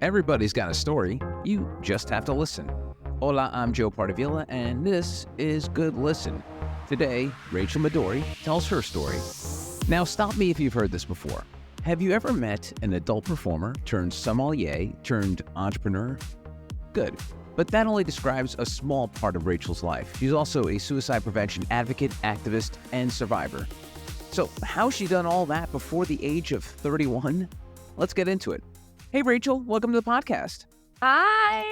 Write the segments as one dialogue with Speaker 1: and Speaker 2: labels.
Speaker 1: Everybody's got a story. You just have to listen. Hola, I'm Joe Pardavila, and this is Good Listen. Today, Rachael Madori tells her story. Now, stop me if you've heard this before. Have you ever met an adult performer turned sommelier turned entrepreneur? Good. But that only describes a small part of Rachael's life. She's also a suicide prevention advocate, activist, and survivor. So how's she done all that before the age of 31? Let's get into it. Hey, Rachael, welcome to the podcast.
Speaker 2: Hi,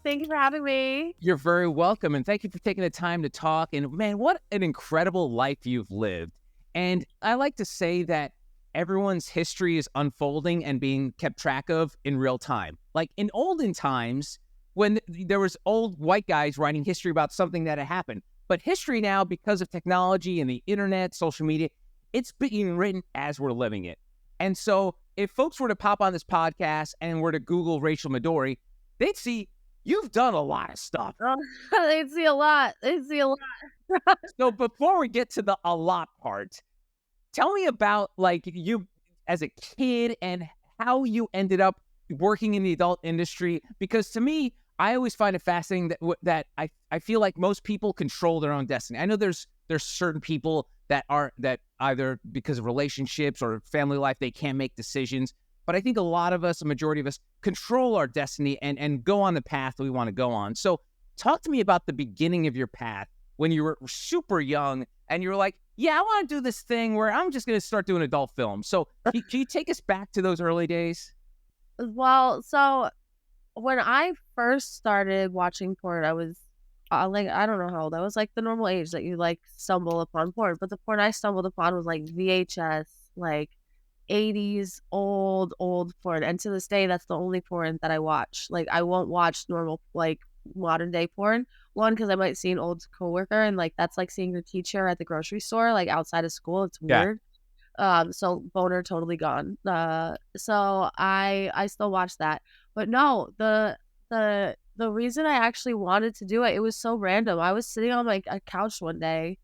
Speaker 2: thank you for having me.
Speaker 1: You're very welcome, and thank you for taking the time to talk. And man, what an incredible life you've lived. And I like to say that everyone's history is unfolding and being kept track of in real time. Like in olden times, when there was old white guys writing history about something that had happened. But history now, because of technology and the internet, social media, it's being written as we're living it. And so if folks were to pop on this podcast and were to Google Rachael Madori, they'd see you've done a lot of stuff.
Speaker 2: They'd see a lot.
Speaker 1: So before we get to the a lot part, tell me about like you as a kid and how you ended up working in the adult industry. Because to me, I always find it fascinating that I feel like most people control their own destiny. I know there's certain people that either because of relationships or family life, they can't make decisions. But I think a lot of us, a majority of us, control our destiny and go on the path that we want to go on. So talk to me about the beginning of your path when you were super young and you were like, yeah, I want to do this thing where I'm just going to start doing adult films. So can you take us back to those early days?
Speaker 2: Well, so when I first started watching porn, I was I don't know how old. I was like the normal age that you like stumble upon porn. But the porn I stumbled upon was like VHS, like 80s old porn. And to this day, that's the only porn that I watch. Like I won't watch normal like modern day porn. One, because I might see an old coworker and like that's like seeing your teacher at the grocery store, like outside of school. It's weird. So boner totally gone. So I still watch that. But no, the reason I actually wanted to do it, it was so random. I was sitting on like a couch one day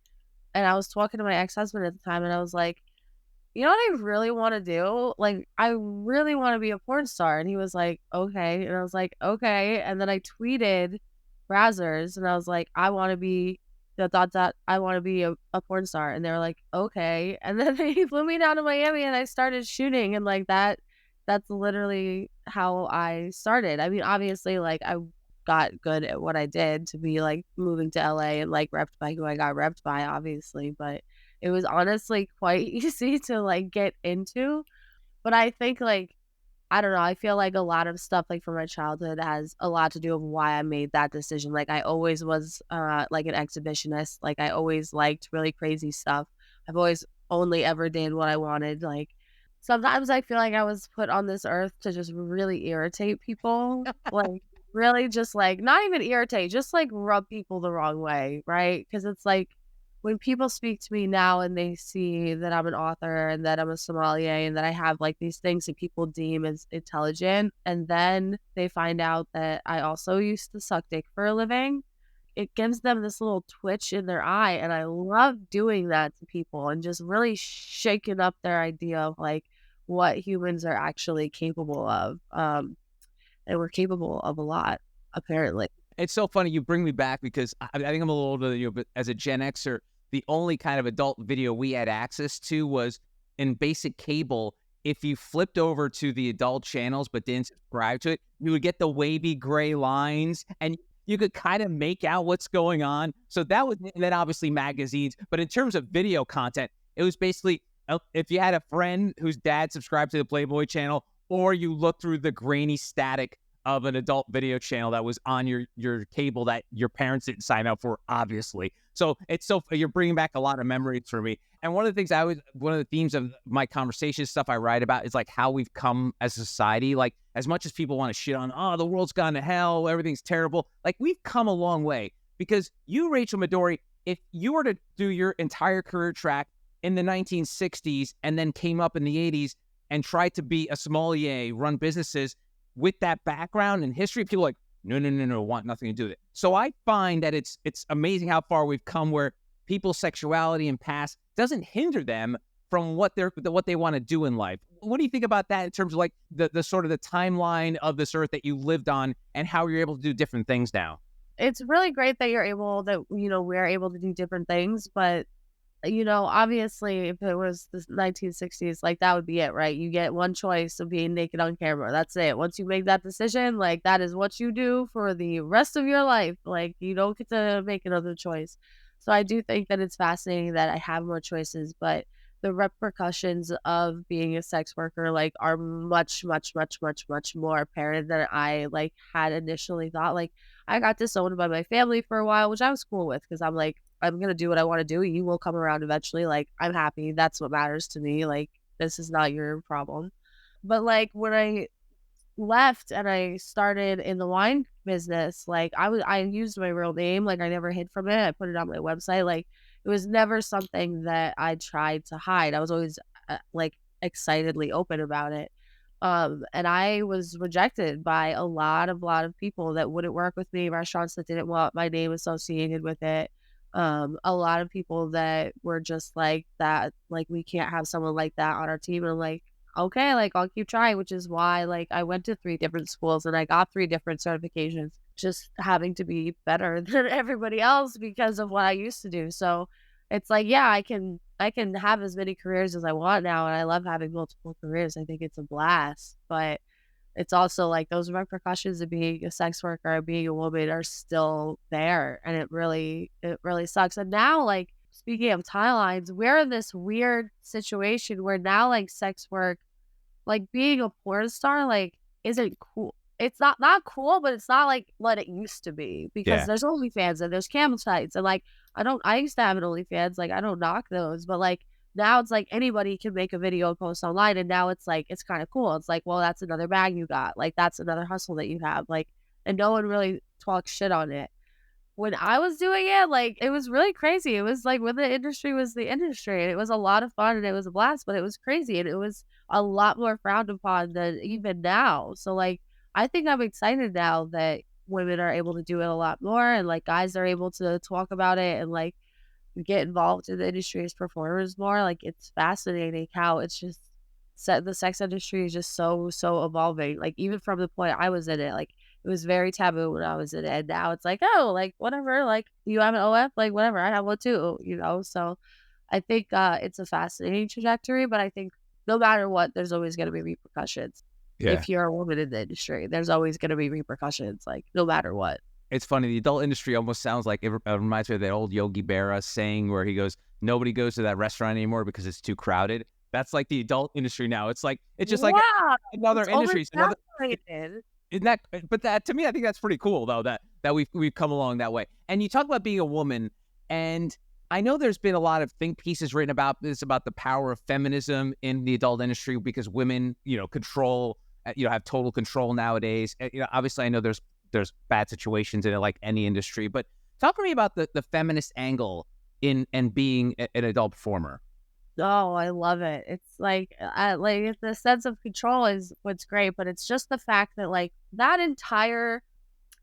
Speaker 2: and I was talking to my ex-husband at the time and I was like, you know what I really want to do? Like, I really want to be a porn star. And he was like, okay. And I was like, okay. And then I tweeted Brazzers and I was like, I want to be I want to be a porn star. And they were like, okay. And then they flew me down to Miami and I started shooting and like that's literally how I started. I mean, obviously like I got good at what I did to be like moving to LA and like repped by who I got repped by, obviously, but it was honestly quite easy to like get into. But I think like, I don't know, I feel like a lot of stuff like from my childhood has a lot to do with why I made that decision. Like I always was like an exhibitionist. Like I always liked really crazy stuff. I've always only ever did what I wanted. Like sometimes I feel like I was put on this earth to just really irritate people. Like really just like not even irritate, just like rub people the wrong way, right? Because it's like when people speak to me now and they see that I'm an author and that I'm a sommelier and that I have like these things that people deem as intelligent, and then they find out that I also used to suck dick for a living, it gives them this little twitch in their eye. And I love doing that to people and just really shaking up their idea of like what humans are actually capable of. And we're capable of a lot, apparently.
Speaker 1: It's so funny you bring me back because I think I'm a little older than you, but as a Gen Xer, the only kind of adult video we had access to was in basic cable. If you flipped over to the adult channels but didn't subscribe to it, you would get the wavy gray lines and you could kind of make out what's going on. So that was, and then obviously magazines. But in terms of video content, it was basically if you had a friend whose dad subscribed to the Playboy channel, or you look through the grainy static of an adult video channel that was on your cable that your parents didn't sign up for, obviously. So you're bringing back a lot of memories for me. And one of the things one of the themes of my conversation stuff I write about is like how we've come as a society. Like as much as people want to shit on, oh, the world's gone to hell, everything's terrible. Like we've come a long way because you, Rachael Madori, if you were to do your entire career track in the 1960s and then came up in the 80s and tried to be a sommelier, run businesses with that background and history, people are like, no, want nothing to do with it. So I find that it's amazing how far we've come where people's sexuality and past doesn't hinder them from what they want to do in life. What do you think about that in terms of like the sort of the timeline of this earth that you lived on and how you're able to do different things now?
Speaker 2: It's really great that we're able to do different things, but obviously, if it was the 1960s, like, that would be it, right? You get one choice of being naked on camera. That's it. Once you make that decision, like, that is what you do for the rest of your life. Like, you don't get to make another choice. So I do think that it's fascinating that I have more choices, but the repercussions of being a sex worker, like, are much, much, much, much, much more apparent than I, like, had initially thought. Like, I got disowned by my family for a while, which I was cool with because I'm like, I'm gonna do what I wanna do. You will come around eventually. Like, I'm happy. That's what matters to me. Like, this is not your problem. But, like, when I left and I started in the wine business, like, I used my real name. Like, I never hid from it. I put it on my website. Like, it was never something that I tried to hide. I was always, like, excitedly open about it. And I was rejected by a lot of people that wouldn't work with me, restaurants that didn't want my name associated with it. A lot of people that were just like that, like, we can't have someone like that on our team. And I'm like, okay, like, I'll keep trying, which is why, like, I went to 3 different schools and I got 3 different certifications, just having to be better than everybody else because of what I used to do. So it's like, yeah, I can have as many careers as I want now, and I love having multiple careers. I think it's a blast, but it's also like those repercussions of being a sex worker or being a woman are still there, and it really sucks. And now, like, speaking of timelines, we're in this weird situation where now, like, sex work, like, being a porn star, like, isn't cool. It's not cool, but it's not like what it used to be because
Speaker 1: Yeah.
Speaker 2: there's OnlyFans and there's cam sites and, like, I used to have an OnlyFans, like, I don't knock those, but, like, now it's like anybody can make a video and post online, and now it's like, it's kinda cool. It's like, well, that's another bag you got, like, that's another hustle that you have, like, and no one really talks shit on it. When I was doing it, like, it was really crazy. It was like when the industry was the industry, and it was a lot of fun, and it was a blast, but it was crazy, and it was a lot more frowned upon than even now. So, like, I think I'm excited now that women are able to do it a lot more, and, like, guys are able to talk about it and, like, get involved in the industry as performers more. Like, it's fascinating how it's just the sex industry is just so evolving. Like, even from the point I was in it, like, it was very taboo when I was in it. And now it's like, oh, like, whatever, like, you have an OF, like, whatever, I have one too. So I think it's a fascinating trajectory, but I think no matter what, there's always gonna be repercussions.
Speaker 1: Yeah.
Speaker 2: If you're a woman in the industry, there's always gonna be repercussions, like, no matter what.
Speaker 1: It's funny. The adult industry almost sounds like it reminds me of that old Yogi Berra saying where he goes, "Nobody goes to that restaurant anymore because it's too crowded." That's like the adult industry now. It's just like
Speaker 2: Yeah,
Speaker 1: another
Speaker 2: it's
Speaker 1: industry. It's another.
Speaker 2: oversaturated.
Speaker 1: Isn't that? But that to me, I think that's pretty cool though. That we've come along that way. And you talk about being a woman, and I know there's been a lot of think pieces written about this, about the power of feminism in the adult industry because women, control, have total control nowadays. Obviously, I know there's bad situations in it, like any industry. But talk to me about the feminist angle in and being an adult performer.
Speaker 2: Oh, I love it. It's like, the sense of control is what's great, but it's just the fact that, like, that entire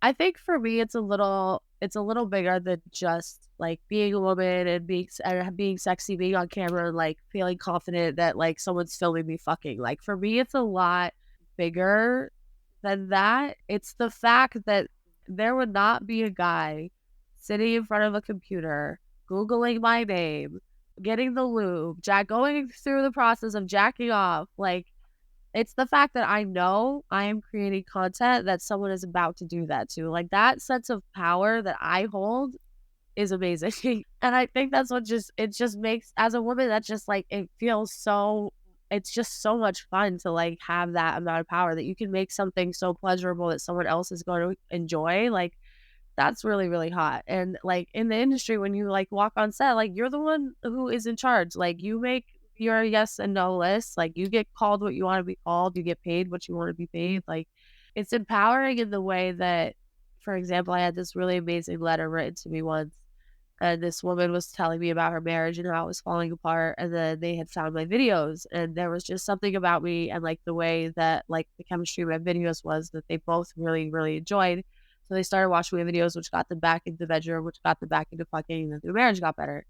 Speaker 2: I think for me, it's a little bigger than just, like, being a woman and being sexy, being on camera, and, like, feeling confident that, like, someone's filming me fucking. Like, for me, it's a lot bigger than that. It's the fact that there would not be a guy sitting in front of a computer, Googling my name, getting the lube, going through the process of jacking off. Like, it's the fact that I know I am creating content that someone is about to do that to. Like, that sense of power that I hold is amazing. And I think that's it just makes, as a woman, that just, like, it's just so much fun to, like, have that amount of power that you can make something so pleasurable that someone else is going to enjoy. Like, that's really, really hot. And, like, in the industry, when you, like, walk on set, like, you're the one who is in charge. Like, you make your yes and no list. Like, you get called what you want to be called. You get paid what you want to be paid. Like, it's empowering in the way that, for example, I had this really amazing letter written to me once, and this woman was telling me about her marriage and how it was falling apart, and then they had found my videos, and there was just something about me and, like, the way that, like, the chemistry of my videos was that they both really, really enjoyed. So they started watching my videos, which got them back into the bedroom, which got them back into fucking, and the marriage got better.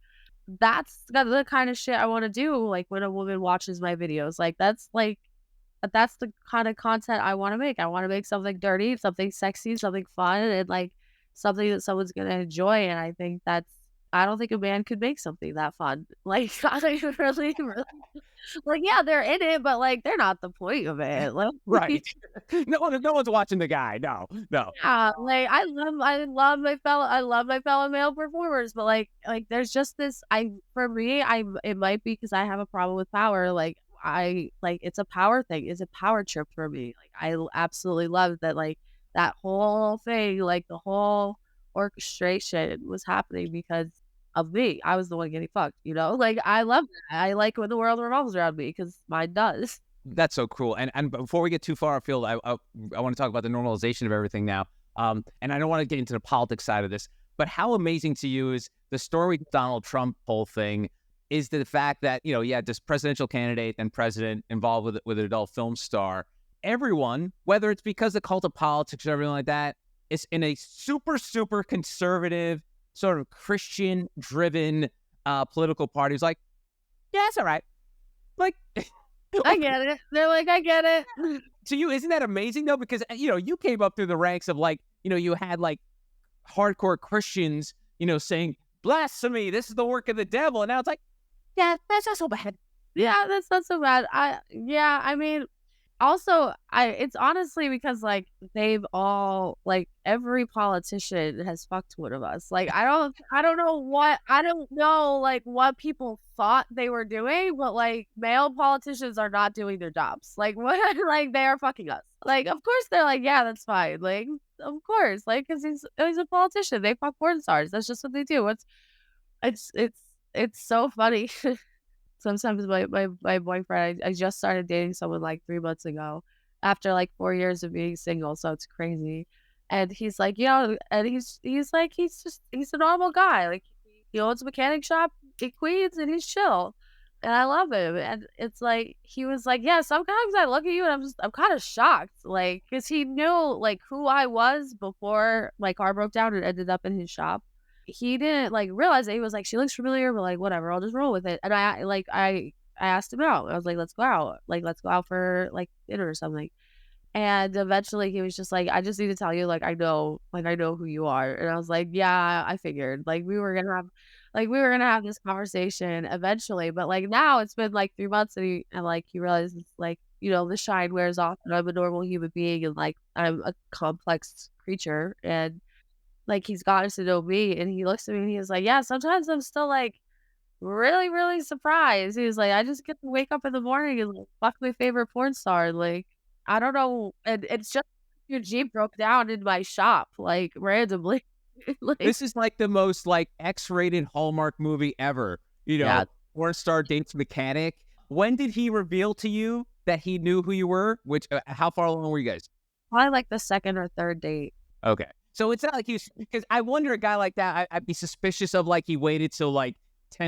Speaker 2: the kind of shit I want to do. Like when a woman watches my videos, like that's the kind of content I want to make. I want to make something dirty, something sexy, something fun, and like something that someone's gonna enjoy. And I don't think a man could make something that fun. Like I don't really like yeah, they're in it, but like they're not the point of it. Like
Speaker 1: Right. No one's watching the guy. No, no.
Speaker 2: yeah, like I love my fellow male performers, but there's just this for me, it might be because I have a problem with power. Like it's a power thing. It's a power trip for me. Like absolutely love that that whole thing, like the whole orchestration was happening because of me. I was the one getting fucked, you know? Like I love that. I like when the world revolves around me because mine does.
Speaker 1: That's so cool. And before we get too far afield, I want to talk about the normalization of everything now. And I don't want to get into the politics side of this, but how amazing to you is the story with Donald Trump whole thing is the fact that, this presidential candidate and president involved with an adult film star. Everyone, whether it's because of the cult of politics or everything like that, is in a super, super conservative, sort of Christian-driven political party. It's like, yeah, it's all right. Like,
Speaker 2: I get it. They're like, I get it.
Speaker 1: to you, isn't that amazing though? Because you came up through the ranks of you had like hardcore Christians, saying blasphemy, this is the work of the devil, and now it's like, yeah, that's not so bad.
Speaker 2: Yeah, that's not so bad. I mean, also, it's honestly because they've all every politician has fucked one of us. Like I don't know what people thought they were doing, but male politicians are not doing their jobs. Like what they are fucking us. Like of course they're like, yeah, that's fine. Like of course, because he's a politician. They fuck porn stars. That's just what they do. It's it's so funny. Sometimes my boyfriend, I just started dating someone 3 months ago after 4 years of being single, so it's crazy. And he's like, and he's like, he's a normal guy. Like he owns a mechanic shop in Queens and he's chill. And I love him. And it's like he was like, yeah, sometimes I look at you and I'm kind of shocked. Because he knew who I was before my car broke down and ended up in his shop. He didn't realize it. He was like, she looks familiar, but whatever, I'll just roll with it. And I asked him out. I was like, let's go out. Let's go out for dinner or something. And eventually he was just like, I just need to tell you, I know who you are. And I was like, yeah, I figured we were gonna have this conversation eventually. But now it's been 3 months and he realizes the shine wears off and I'm a normal human being and I'm a complex creature. And he's gotten to know me and he looks at me and he's like, yeah, sometimes I'm still really, really surprised. He was like, I just get to wake up in the morning and fuck my favorite porn star. I don't know. And it's just your Jeep broke down in my shop, randomly.
Speaker 1: This is the most X-rated Hallmark movie ever.
Speaker 2: Yeah.
Speaker 1: Porn star dates mechanic. When did he reveal to you that he knew who you were? Which, how far along were you guys?
Speaker 2: Probably the second or third date.
Speaker 1: Okay. So it's not like he's, because I wonder a guy like that, I'd be suspicious of he waited till 10th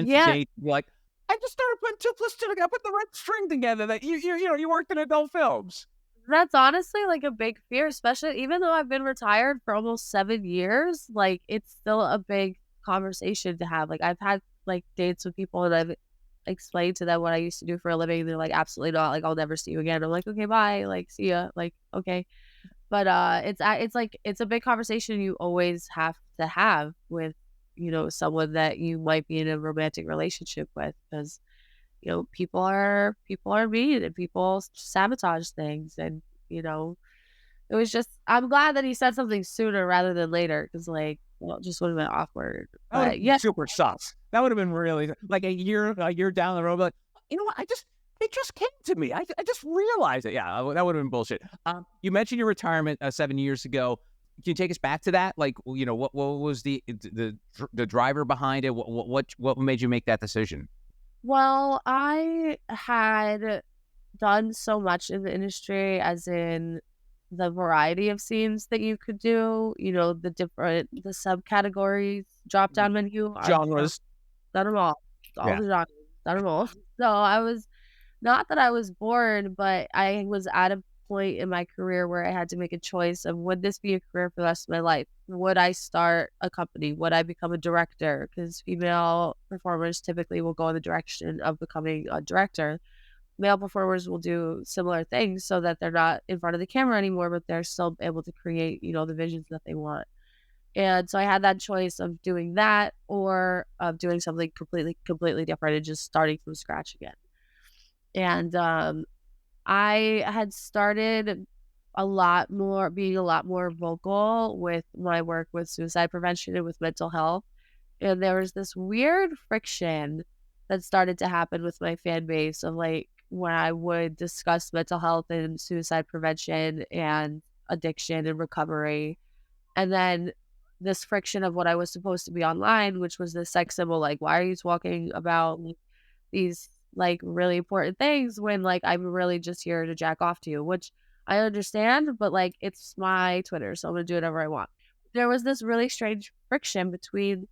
Speaker 1: date, be like, I just started putting 2 plus 2 together, put the right string together that you worked in adult films.
Speaker 2: That's honestly a big fear, especially even though I've been retired for almost 7 years, it's still a big conversation to have. I've had dates with people and I've explained to them what I used to do for a living. And they're like, absolutely not. I'll never see you again. I'm like, okay, bye. See ya. Okay. But it's a big conversation you always have to have with someone that you might be in a romantic relationship with because people are mean and people sabotage things and it was just I'm glad that he said something sooner rather than later because it just would have been awkward. But yeah,
Speaker 1: super sus. That would have been really a year down the road. But you know what? It just came to me. I just realized it. Yeah, that would have been bullshit. You mentioned your retirement 7 years ago. Can you take us back to that? What was the driver behind it? What made you make that decision?
Speaker 2: Well, I had done so much in the industry, as in the variety of scenes that you could do. The subcategories, drop down menu,
Speaker 1: Genres.
Speaker 2: Done them all the genres, done them all. So I was. Not that I was bored, but I was at a point in my career where I had to make a choice of would this be a career for the rest of my life? would I start a company? Would I become a director? Because female performers typically will go in the direction of becoming a director. Male performers will do similar things so that they're not in front of the camera anymore, but they're still able to create, the visions that they want. And so I had that choice of doing that or of doing something completely different and just starting from scratch again. And I had started being a lot more vocal with my work with suicide prevention and with mental health. And there was this weird friction that started to happen with my fan base of like when I would discuss mental health and suicide prevention and addiction and recovery. And then this friction of what I was supposed to be online, which was this sex symbol, like, why are you talking about these like really important things when like I'm really just here to jack off to you, which I understand, but like it's my Twitter, so I'm gonna do whatever I want. There was this really strange friction between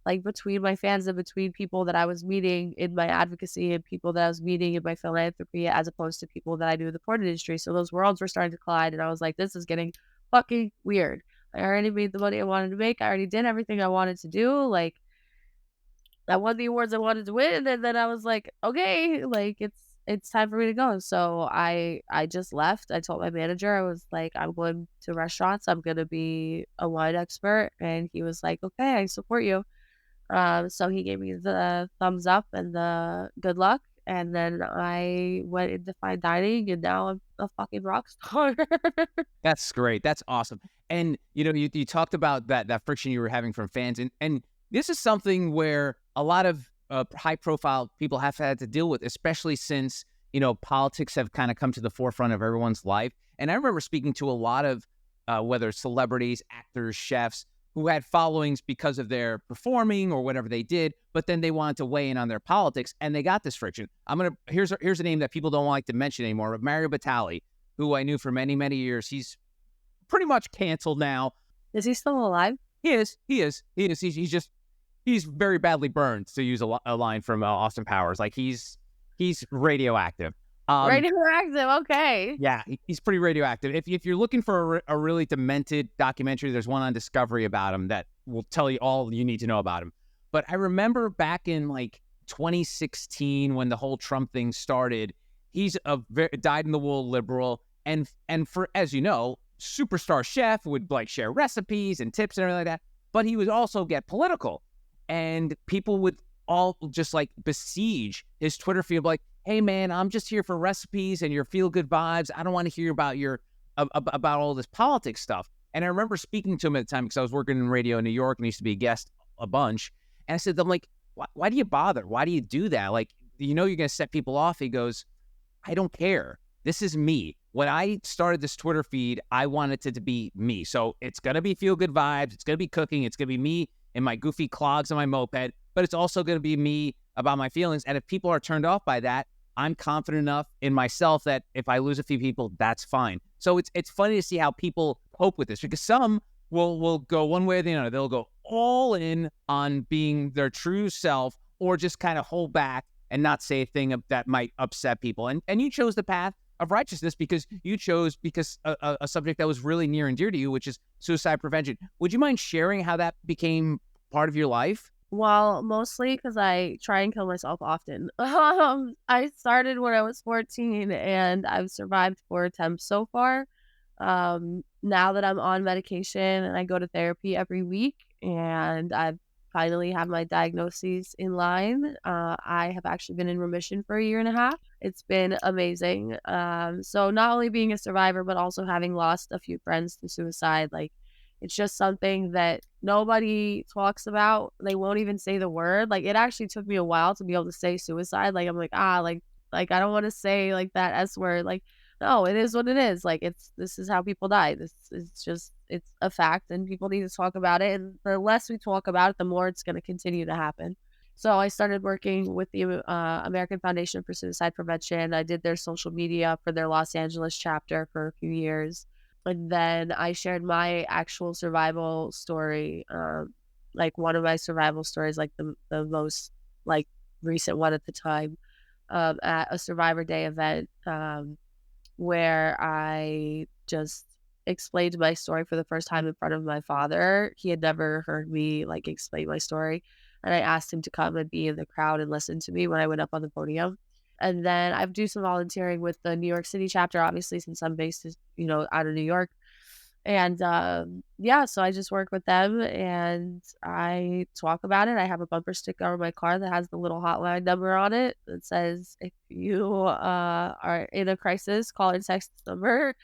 Speaker 2: my fans and between people that I was meeting in my advocacy and people that I was meeting in my philanthropy as opposed to people that I knew in the porn industry. So those worlds were starting to collide and I was like, this is getting fucking weird. I already made the money I wanted to make. I already did everything I wanted to do. Like I won the awards I wanted to win, and then I was like, okay, like it's time for me to go. So I just left. I told my manager, I was like, I'm going to restaurants. I'm gonna be a wine expert, and he was like, okay, I support you. So he gave me the thumbs up and the good luck, and then I went into fine dining, and now I'm a fucking rock star.
Speaker 1: That's great. That's awesome. And you talked about that friction you were having from fans, and this is something where a lot of high profile people have had to deal with, especially since politics have kind of come to the forefront of everyone's life. And I remember speaking to a lot of whether celebrities, actors, chefs who had followings because of their performing or whatever they did, but then they wanted to weigh in on their politics, and they got this friction. Here's a name that people don't like to mention anymore, but Mario Batali, who I knew for many, many years. He's pretty much canceled now.
Speaker 2: Is he still alive?
Speaker 1: He is. He's very badly burned, to use a line from Austin Powers. Like he's radioactive.
Speaker 2: Radioactive. Okay.
Speaker 1: Yeah, he's pretty radioactive. If you're looking for a really demented documentary, there's one on Discovery about him that will tell you all you need to know about him. But I remember back in like 2016 when the whole Trump thing started, he's a dyed-in-the-wool liberal, and for, as you know, superstar chef would like share recipes and tips and everything like that. But he would also get political, and people would all just like besiege his Twitter feed, like, hey man, I'm just here for recipes and your feel good vibes. I don't want to hear about about all this politics stuff. And I remember speaking to him at the time because I was working in radio in New York and I used to be a guest a bunch. And I said, I'm like, why do you bother? Why do you do that? Like, you're going to set people off. He goes, I don't care. This is me. When I started this Twitter feed, I wanted it to be me. So it's going to be feel good vibes. It's going to be cooking. It's going to be me in my goofy clogs on my moped, but it's also going to be me about my feelings. And if people are turned off by that, I'm confident enough in myself that if I lose a few people, that's fine. So it's funny to see how people cope with this, because some will go one way or the other. They'll go all in on being their true self, or just kind of hold back and not say a thing that might upset people. And you chose the path of righteousness because a subject that was really near and dear to you, which is suicide prevention. Would you mind sharing how that became part of your life?
Speaker 2: Well, mostly because I try and kill myself often. I started when I was 14 and I've survived 4 attempts so far. Now that I'm on medication and I go to therapy every week and I've finally have my diagnoses in line, I have actually been in remission for a year and a half. It's been amazing. So not only being a survivor, but also having lost a few friends to suicide, like it's just something that nobody talks about. They won't even say the word. Like it actually took me a while to be able to say suicide. Like I'm like, like I don't want to say like that S word. Like, no, it is what it is. Like this is how people die. This is just, it's a fact and people need to talk about it. And the less we talk about it, the more it's going to continue to happen. So I started working with the American Foundation for Suicide Prevention. I did their social media for their Los Angeles chapter for a few years. And then I shared my actual survival story, like one of my survival stories, like the most like recent one at the time, at a Survivor Day event, where I just explained my story for the first time in front of my father. He had never heard me like explain my story. And I asked him to come and be in the crowd and listen to me when I went up on the podium. And then I do some volunteering with the New York City chapter, obviously, since I'm based, out of New York. And yeah, so I just work with them and I talk about it. I have a bumper sticker on my car that has the little hotline number on it that says, if you are in a crisis, call and text this number.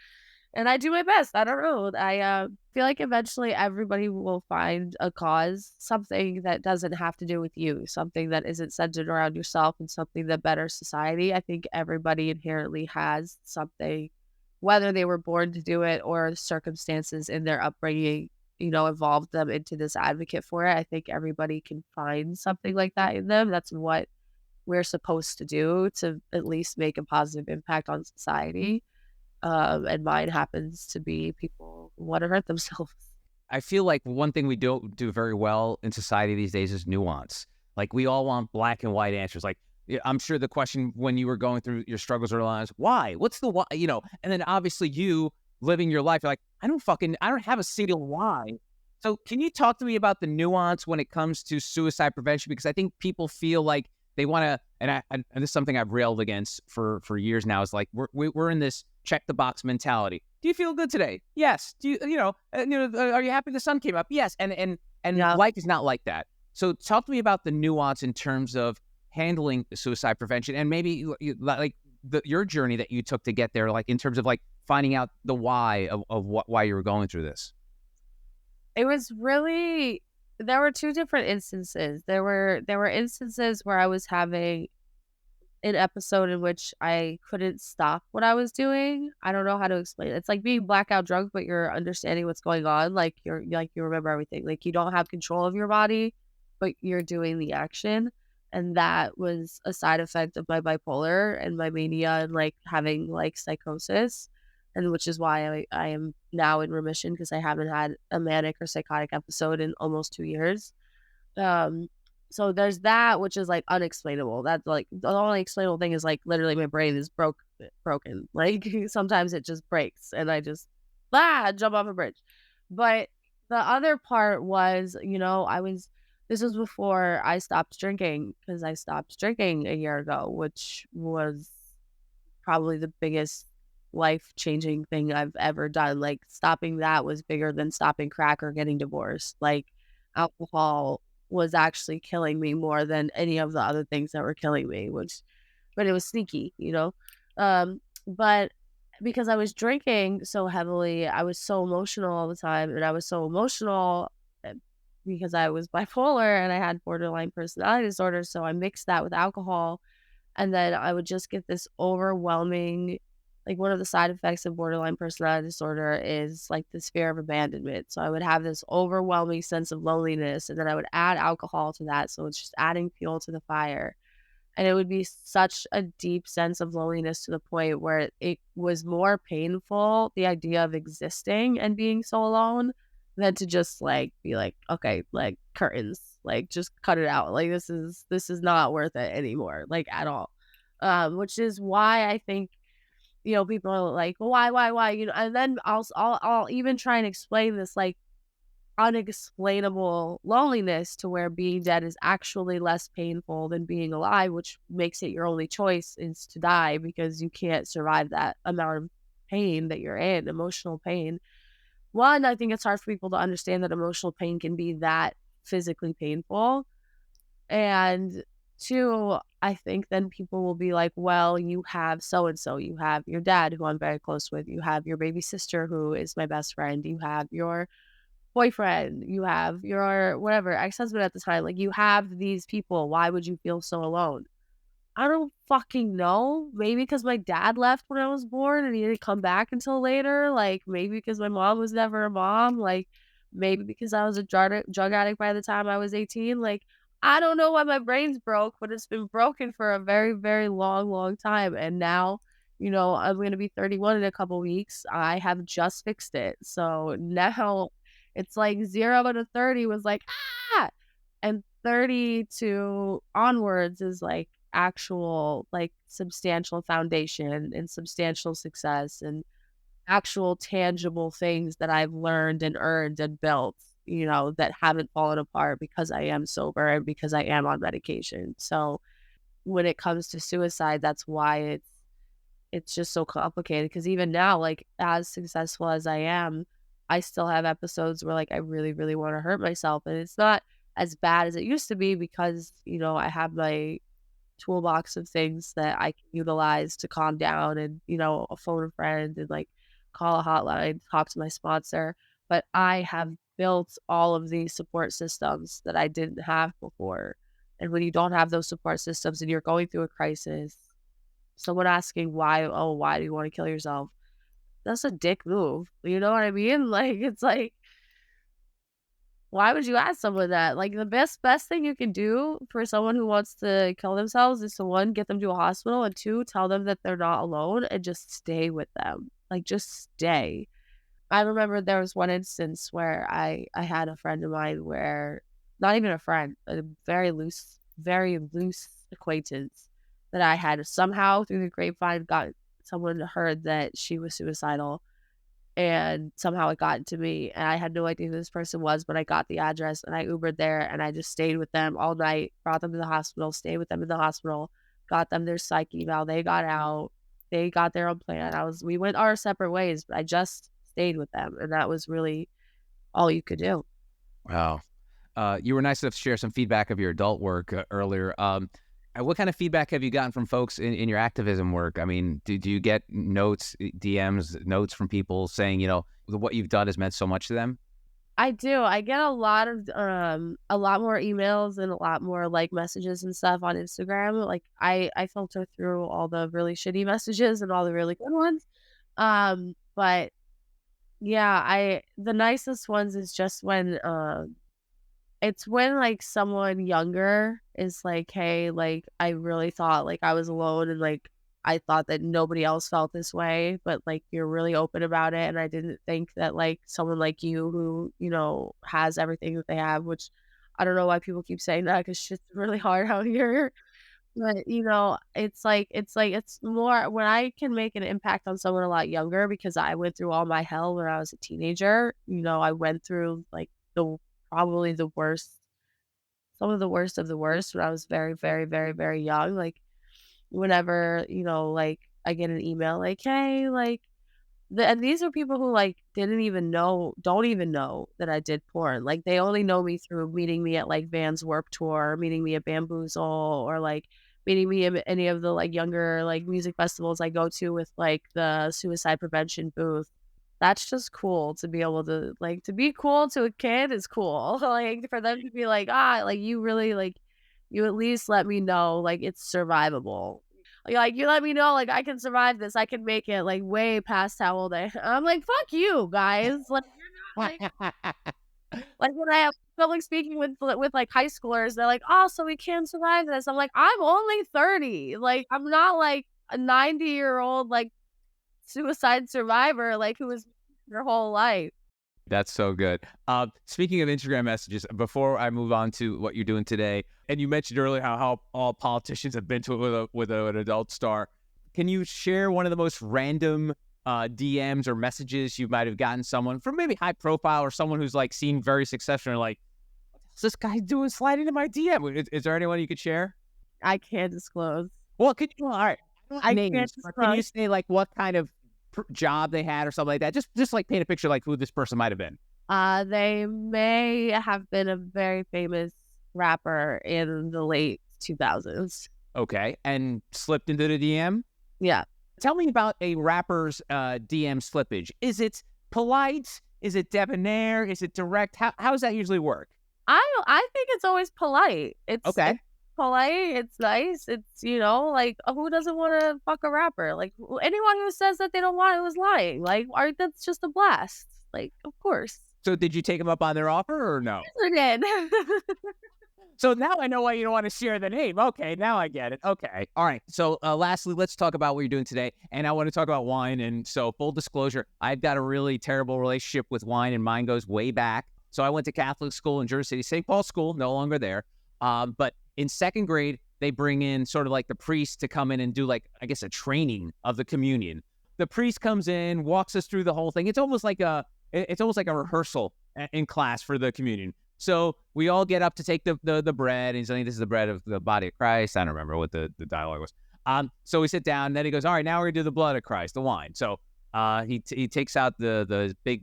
Speaker 2: And I do my best. I don't know. I feel like eventually everybody will find a cause, something that doesn't have to do with you, something that isn't centered around yourself and something that betters society. I think everybody inherently has something, whether they were born to do it or circumstances in their upbringing, evolved them into this advocate for it. I think everybody can find something like that in them. That's what we're supposed to do to at least make a positive impact on society. And mine happens to be people who want to hurt themselves.
Speaker 1: I feel like one thing we don't do very well in society these days is nuance. Like we all want black and white answers. Like I'm sure the question when you were going through your struggles early on is why? What's the why? And then obviously you living your life, you're like, I don't have a single why. So can you talk to me about the nuance when it comes to suicide prevention? Because I think people feel like they want to, and this is something I've railed against for years now, is like we're in this check the box mentality. Do you feel good today? Yes. Do are you happy the sun came up? Yes. And
Speaker 2: Yeah.
Speaker 1: life is not like that. So talk to me about the nuance in terms of handling suicide prevention and maybe like your journey that you took to get there, like in terms of like finding out the why of why you were going through this.
Speaker 2: It was really, there were two different instances. There were instances where I was having an episode in which I couldn't stop what I was doing. I don't know how to explain it. It's like being blackout drunk, but you're understanding what's going on. Like you remember everything. Like you don't have control of your body, but you're doing the action. And that was a side effect of my bipolar and my mania and like having like psychosis. And which is why I am now in remission because I haven't had a manic or psychotic episode in almost 2 years. Um, so there's that, which is like unexplainable. That's like the only explainable thing is like literally my brain is broken. Like sometimes it just breaks and I just jump off a bridge. But the other part was, this was before I stopped drinking because I stopped drinking a year ago, which was probably the biggest life-changing thing I've ever done. Like stopping that was bigger than stopping crack or getting divorced. Like alcohol was actually killing me more than any of the other things that were killing me, but it was sneaky, but because I was drinking so heavily, I was so emotional all the time, and I was so emotional because I was bipolar and I had borderline personality disorder, so I mixed that with alcohol, and then I would just get this overwhelming, like one of the side effects of borderline personality disorder is like this fear of abandonment. So I would have this overwhelming sense of loneliness and then I would add alcohol to that. So it's just adding fuel to the fire. And it would be such a deep sense of loneliness to the point where it was more painful, the idea of existing and being so alone, than to just like be like, okay, like curtains, like just cut it out. Like this is not worth it anymore, like at all. Which is why I think, people are like, well, why, and then I'll even try and explain this like unexplainable loneliness to where being dead is actually less painful than being alive, which makes it your only choice is to die because you can't survive that amount of pain that you're in, emotional pain. One, I think it's hard for people to understand that emotional pain can be that physically painful. And two, I think then people will be like, well, you have so and so, you have your dad, who I'm very close with, you have your baby sister, who is my best friend, you have your boyfriend, you have your whatever, ex-husband at the time. Like, you have these people. Why would you feel so alone? I don't fucking know. Maybe because my dad left when I was born and he didn't come back until later. Like, maybe because my mom was never a mom. Like, maybe because I was a drug addict by the time I was 18. Like, I don't know why my brain's broke, but it's been broken for a very, very long, long time. And now, I'm going to be 31 in a couple weeks. I have just fixed it. So now it's like 0 to 30 was like, and 30 to onwards is like actual, like substantial foundation and substantial success. And actual tangible things that I've learned and earned and built, that haven't fallen apart because I am sober and because I am on medication. So when it comes to suicide, that's why it's just so complicated, because even now, like, as successful as I am, I still have episodes where, like, I really, really wanna hurt myself, and it's not as bad as it used to be because, I have my toolbox of things that I can utilize to calm down and, phone a friend and, like, call a hotline, talk to my sponsor, but I have built all of these support systems that I didn't have before, and when you don't have those support systems and you're going through a crisis, someone asking why, "Oh, why do you wanna kill yourself?" That's a dick move, you know what I mean? Like, it's like, why would you ask someone that? Like, the best thing you can do for someone who wants to kill themselves is to, 1, get them to a hospital, and 2, tell them that they're not alone and just stay with them. Like, just stay. I remember there was one instance where I had a friend of mine where, not even a friend, a very loose acquaintance that I had somehow through the grapevine got someone heard that she was suicidal, and somehow it got to me, and I had no idea who this person was, but I got the address and I Ubered there and I just stayed with them all night, brought them to the hospital, stayed with them in the hospital, got them their psych eval, they got out, they got their own plan. We went our separate ways, but I just stayed with them, and that was really all you could do.
Speaker 1: Wow. You were nice enough to share some feedback of your adult work earlier. What kind of feedback have you gotten from folks in your activism work? I mean, do you get notes, DMs, notes from people saying, what you've done has meant so much to them?
Speaker 2: I do. I get a lot more emails and a lot more, like, messages and stuff on Instagram. Like, I filter through all the really shitty messages and all the really good ones. But yeah, the nicest ones is just when, it's when, like, someone younger is like, "Hey, like, I really thought, like, I was alone and, like, I thought that nobody else felt this way, but, like, you're really open about it, and I didn't think that, like, someone like you who, has everything that they have," which I don't know why people keep saying that, 'cause shit's really hard out here. But, it's more when I can make an impact on someone a lot younger, because I went through all my hell when I was a teenager. I went through, like, the probably the worst some of the worst of the worst when I was very, very, very, very young. Like, whenever, like, I get an email like, "Hey," like, and these are people who, like, don't even know that I did porn. Like, they only know me through meeting me at, like, Vans Warped Tour, meeting me at Bamboozle, or, like, meeting me at any of the, like, younger, like, music festivals I go to with, like, the suicide prevention booth. That's just cool to be able to, like, to be cool to a kid is cool. Like, for them to be like, "Ah, like, you really, like, you at least let me know, like, it's survivable." Like, "You let me know, like, I can survive this, I can make it, like, way past how old I." I'm like, "Fuck you, guys." Like, you're not, like, when I have public speaking with, like, high schoolers, they're like, "Oh, so we can survive this." I'm like, "I'm only 30." Like, I'm not, like, a 90-year-old, like, suicide survivor, like, who was their whole life.
Speaker 1: That's so good. Speaking of Instagram messages, before I move on to what you're doing today, and you mentioned earlier how all politicians have been to it with an adult star. Can you share one of the most random DMs or messages you might have gotten someone from maybe high profile or someone who's like seemed very successful and like, what's this guy doing sliding into my DM? Is there anyone you could share?
Speaker 2: I can't disclose.
Speaker 1: Well, could you? All right, not
Speaker 2: I can't
Speaker 1: names, but can you
Speaker 2: disclose.
Speaker 1: say like what kind of job they had or something like that? Just like paint a picture like who this person might have been.
Speaker 2: They may have been a very famous rapper in the late 2000s.
Speaker 1: Okay, and slipped into the DM.
Speaker 2: Yeah.
Speaker 1: Tell me about a rapper's DM slippage. Is it polite? Is it debonair? Is it direct? How does that usually work?
Speaker 2: I think it's always polite.
Speaker 1: Okay.
Speaker 2: It's polite, it's nice, it's, like, who doesn't wanna fuck a rapper? Like, anyone who says that they don't want it was lying. Like, that's just a blast. Like, of course.
Speaker 1: So did you take them up on their offer or no?
Speaker 2: Yes, I did.
Speaker 1: So now I know why you don't want to share the name. Okay, now I get it. Okay. All right. So lastly, let's talk about what you're doing today. And I want to talk about wine. And so full disclosure, I've got a really terrible relationship with wine and mine goes way back. So I went to Catholic school in Jersey City, St. Paul's School, no longer there. But in second grade, they bring in sort of like the priest to come in and do like, I guess, a training of the communion. the priest comes in, walks us through the whole thing. It's almost like a rehearsal in class for the communion. So we all get up to take the bread, and he's saying, "This is the bread of the body of Christ." I don't remember what the dialogue was. So we sit down, and then he goes, "All right, now we're gonna do the blood of Christ, the wine." So he takes out the big,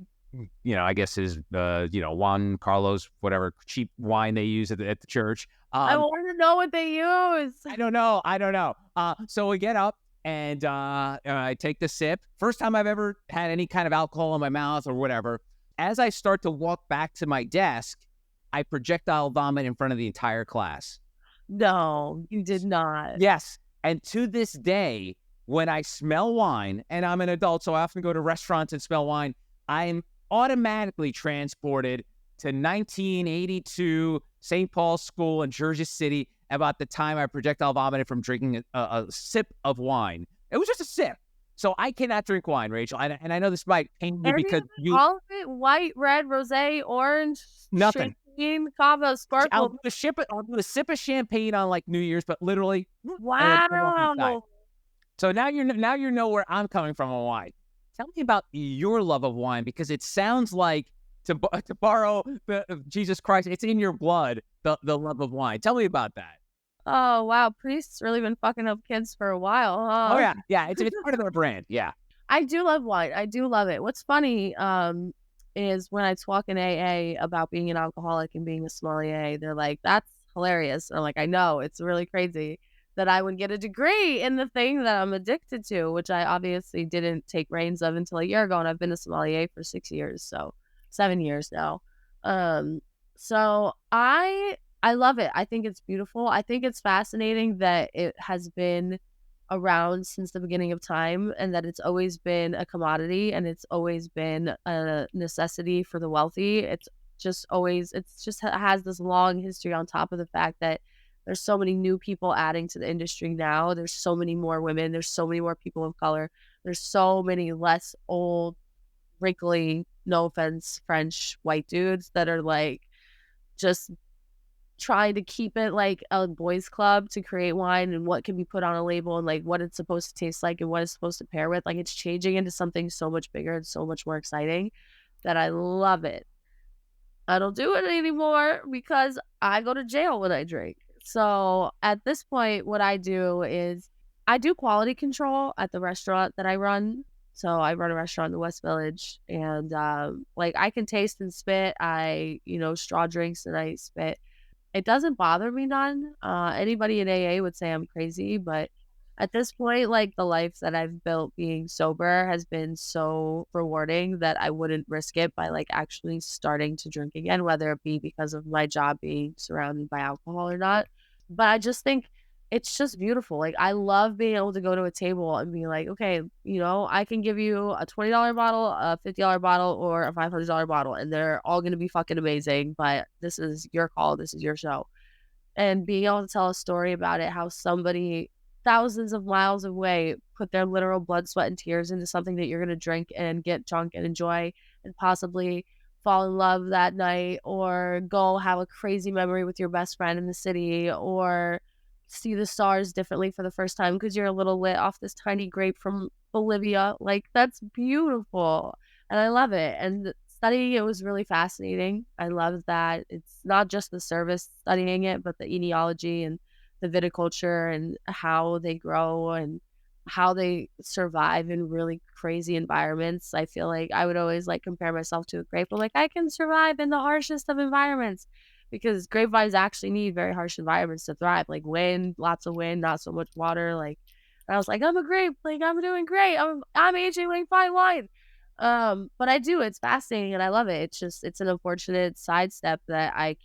Speaker 1: I guess his Juan Carlos, whatever cheap wine they use at the church.
Speaker 2: I want to know what they use.
Speaker 1: I don't know. So we get up, and I take the sip. First time I've ever had any kind of alcohol in my mouth or whatever. As I start to walk back to my desk, I projectile vomit in front of the entire class.
Speaker 2: No, you did not.
Speaker 1: Yes. And to this day, when I smell wine, and I'm an adult, so I often go to restaurants and smell wine, I'm automatically transported to 1982 St. Paul's School in Jersey City about the time I projectile vomited from drinking a sip of wine. It was just a sip. So I cannot drink wine, Rachel. And I know this might pain you because
Speaker 2: all of it, white, red, rosé, orange,
Speaker 1: nothing.
Speaker 2: Champagne, Cava, sparkle.
Speaker 1: I'll do a sip of champagne on like New Year's, but literally.
Speaker 2: Wow.
Speaker 1: So now you know where I'm coming from on wine. Tell me about your love of wine, because it sounds like, to borrow Jesus Christ, it's in your blood, the love of wine. Tell me about that.
Speaker 2: Oh, wow. Priests really been fucking up kids for a while, huh?
Speaker 1: Oh, yeah. Yeah, it's part of their brand. Yeah.
Speaker 2: I do love wine. I do love it. What's funny is when I talk in AA about being an alcoholic and being a sommelier, they're like, that's hilarious. I'm like, I know. It's really crazy that I would get a degree in the thing that I'm addicted to, which I obviously didn't take reins of until a year ago. And I've been a sommelier for 6 years. So 7 years now. So I love it. I think it's beautiful. I think it's fascinating that it has been around since the beginning of time, and that it's always been a commodity, and it's always been a necessity for the wealthy. It has this long history on top of the fact that there's so many new people adding to the industry now. There's so many more women. There's so many more people of color. There's so many less old, wrinkly, no offense, French white dudes that are like just trying to keep it like a boys club to create wine and what can be put on a label and like what it's supposed to taste like and what it's supposed to pair with. Like, it's changing into something so much bigger and so much more exciting that I love it. I don't do it anymore because I go to jail when I drink. So at this point, what I do is I do quality control at the restaurant that I run. So I run a restaurant in the West Village, and like, I can taste and spit. I, straw drinks and I spit. It doesn't bother me none. Anybody in AA would say I'm crazy, but at this point, like, the life that I've built being sober has been so rewarding that I wouldn't risk it by like actually starting to drink again, whether it be because of my job being surrounded by alcohol or not. But I just think it's just beautiful. Like, I love being able to go to a table and be like, okay, I can give you a $20 bottle, a $50 bottle, or a $500 bottle, and they're all going to be fucking amazing, but this is your call. This is your show. And being able to tell a story about it, how somebody thousands of miles away put their literal blood, sweat, and tears into something that you're going to drink and get drunk and enjoy and possibly fall in love that night, or go have a crazy memory with your best friend in the city, or see the stars differently for the first time because you're a little lit off this tiny grape from Bolivia. Like, that's beautiful. And I love it. And studying it was really fascinating. I love that it's not just the service studying it, but the etiology and the viticulture and how they grow and how they survive in really crazy environments. I feel like I would always like compare myself to a grape. I'm like, I can survive in the harshest of environments, because grapevines actually need very harsh environments to thrive, like wind, lots of wind, not so much water. Like, and I was like, I'm a grape, like, I'm doing great. I'm aging like fine wine. But it's fascinating and I love it. It's an unfortunate sidestep that I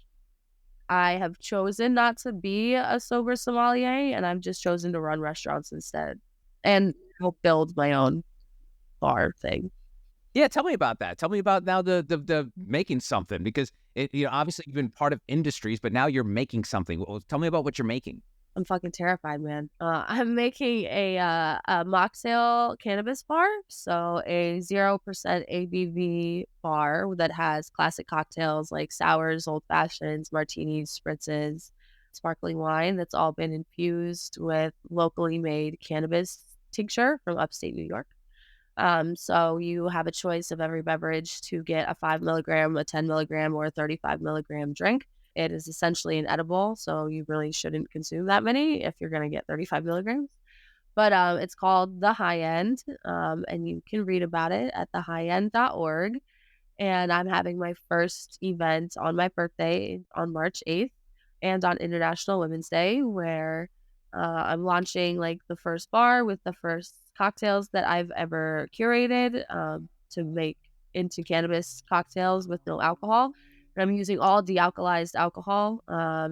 Speaker 2: have chosen not to be a sober sommelier, and I've just chosen to run restaurants instead and help build my own bar thing.
Speaker 1: Yeah, tell me about that. Tell me about now the making something, because obviously you've been part of industries, but now you're making something. Well, tell me about what you're making.
Speaker 2: I'm fucking terrified, man. I'm making a mocktail cannabis bar, so a 0% ABV bar that has classic cocktails like sours, old fashions, martinis, spritzes, sparkling wine that's all been infused with locally made cannabis tincture from upstate New York. So you have a choice of every beverage to get a 5 milligram, a 10 milligram, or a 35 milligram drink. It is essentially an edible, so you really shouldn't consume that many if you're going to get 35 milligrams. But it's called The High End, and you can read about it at thehighend.org. And I'm having my first event on my birthday on March 8th and on International Women's Day, where I'm launching like the first bar with the first cocktails that I've ever curated to make into cannabis cocktails with no alcohol. And I'm using all dealcoholized alcohol.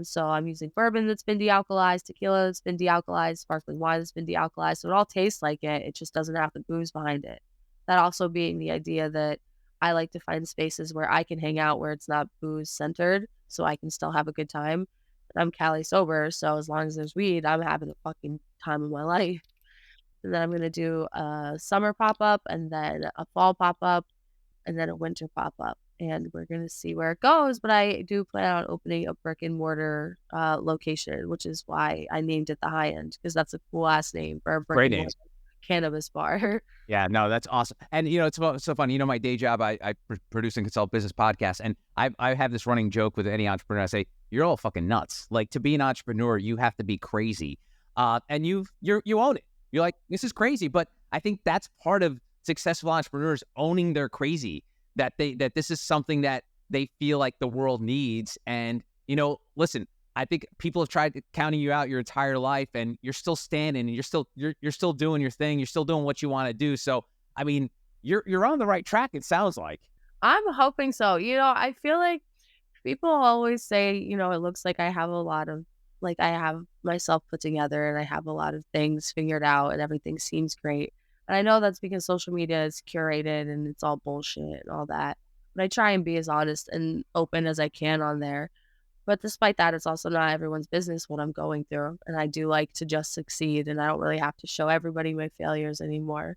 Speaker 2: So I'm using bourbon that's been dealcoholized, tequila that's been dealcoholized, sparkling wine that's been dealcoholized. So it all tastes like it. It just doesn't have the booze behind it. That also being the idea that I like to find spaces where I can hang out where it's not booze centered so I can still have a good time. I'm Cali sober, so as long as there's weed, I'm having a fucking time of my life. And then I'm gonna do a summer pop-up and then a fall pop-up and then a winter pop-up. And we're gonna see where it goes. But I do plan on opening a brick and mortar location, which is why I named it The High End, because that's a cool ass name for a brick
Speaker 1: Great
Speaker 2: and
Speaker 1: name.
Speaker 2: mortar cannabis bar.
Speaker 1: Yeah, no, that's awesome. And it's so funny. My day job, I produce and consult business podcasts, and I have this running joke with any entrepreneur. I say, "You're all fucking nuts. Like, to be an entrepreneur, you have to be crazy." And you own it. You're like, this is crazy, but I think that's part of successful entrepreneurs owning their crazy. That this is something that they feel like the world needs. And listen, I think people have tried counting you out your entire life, and you're still standing, and you're still doing your thing. You're still doing what you want to do. So, I mean, you're on the right track. It sounds like.
Speaker 2: I'm hoping so. I feel like people always say, it looks like I have a lot of, like, I have myself put together and I have a lot of things figured out and everything seems great. And I know that's because social media is curated and it's all bullshit and all that. But I try and be as honest and open as I can on there. But despite that, it's also not everyone's business what I'm going through. And I do like to just succeed, and I don't really have to show everybody my failures anymore.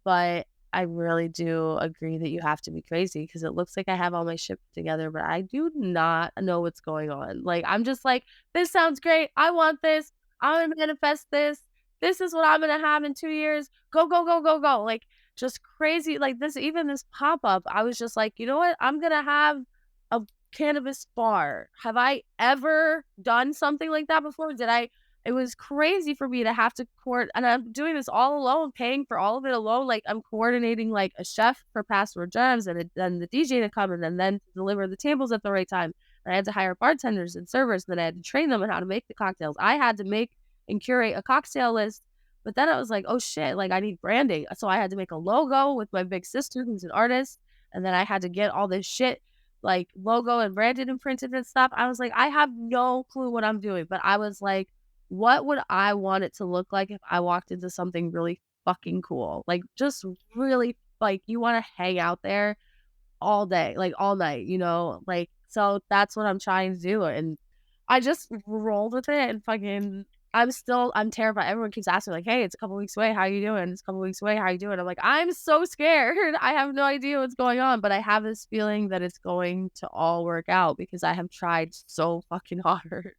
Speaker 2: But I really do agree that you have to be crazy, because it looks like I have all my shit together, but I do not know what's going on. Like, I'm just like, this sounds great. I want this. I'm going to manifest this. This is what I'm going to have in 2 years. Go, go, go, go, go. Like, just crazy. Like even this pop-up, I was just like, you know what? I'm going to have a cannabis bar. Have I ever done something like that before? It was crazy for me to have to and I'm doing this all alone, paying for all of it alone. Like, I'm coordinating like a chef for Password Germs and then the DJ to come and then to deliver the tables at the right time. And I had to hire bartenders and servers, and then I had to train them on how to make the cocktails. I had to make and curate a cocktail list. But then I was like, oh shit, like, I need branding. So I had to make a logo with my big sister, who's an artist. And then I had to get all this shit, like, logo and branded and printed and stuff. I was like, I have no clue what I'm doing. But I was like, what would I want it to look like if I walked into something really fucking cool? Like, just really, like, you want to hang out there all day, like all night, like, so that's what I'm trying to do. And I just rolled with it and fucking, I'm terrified. Everyone keeps asking, like, hey, it's a couple weeks away. How you doing? It's a couple weeks away. How you doing? I'm like, I'm so scared. I have no idea what's going on, but I have this feeling that it's going to all work out because I have tried so fucking hard,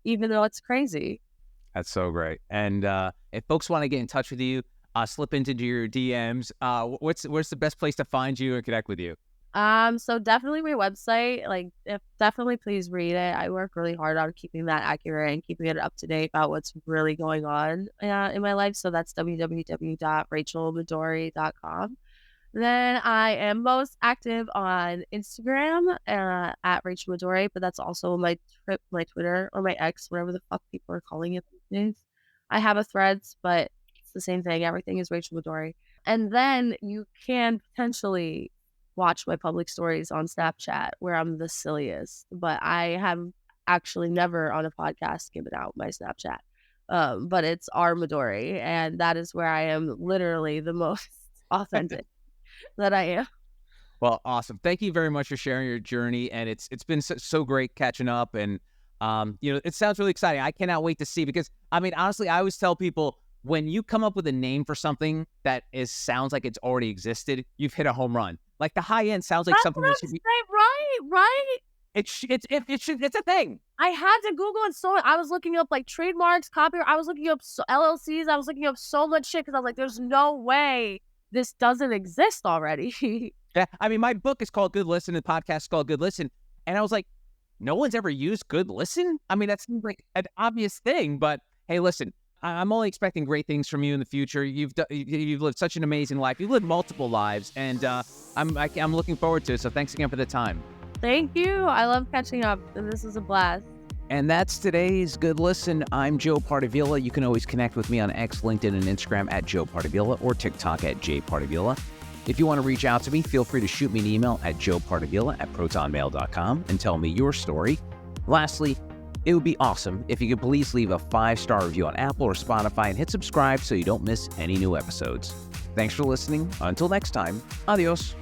Speaker 2: even though it's crazy.
Speaker 1: That's so great. And if folks want to get in touch with you, slip into your DMs, where's the best place to find you and connect with you?
Speaker 2: So definitely my website, like, definitely please read it. I work really hard on keeping that accurate and keeping it up to date about what's really going on in my life. So that's www.rachelmadori.com. Then I am most active on Instagram at Rachael Madori, but that's also my Twitter, or my X, whatever the fuck people are calling it these days. I have a Threads, but it's the same thing. Everything is Rachael Madori. And then you can potentially watch my public stories on Snapchat, where I'm the silliest, but I have actually never on a podcast given out my Snapchat. But it's R Madori, and that is where I am literally the most authentic that I am.
Speaker 1: Well, awesome. Thank you very much for sharing your journey, and it's been so great catching up, and it sounds really exciting. I cannot wait to see, because I mean, honestly, I always tell people, when you come up with a name for something that sounds like it's already existed, you've hit a home run. Like, the High End sounds like something that should be
Speaker 2: right.
Speaker 1: It's a thing.
Speaker 2: I had to Google it, so I was looking up like trademarks, copyright. I was looking up LLCs. I was looking up so much shit because I was like, there's no way this doesn't exist already.
Speaker 1: Yeah, I mean, my book is called Good Listen, and the podcast is called Good Listen, and I was like, no one's ever used Good Listen? I mean, that seems like an obvious thing, but hey, listen, I'm only expecting great things from you in the future. You've lived such an amazing life. You've lived multiple lives, and I'm looking forward to it, so thanks again for the time.
Speaker 2: Thank you. I love catching up, and this was a blast.
Speaker 1: And that's today's Good Listen. I'm Joe Pardavila. You can always connect with me on X, LinkedIn, and Instagram at Joe Pardavila or TikTok at jpardavila. If you want to reach out to me, feel free to shoot me an email at joepardavila@protonmail.com and tell me your story. Lastly, it would be awesome if you could please leave a 5-star review on Apple or Spotify and hit subscribe so you don't miss any new episodes. Thanks for listening. Until next time, adios.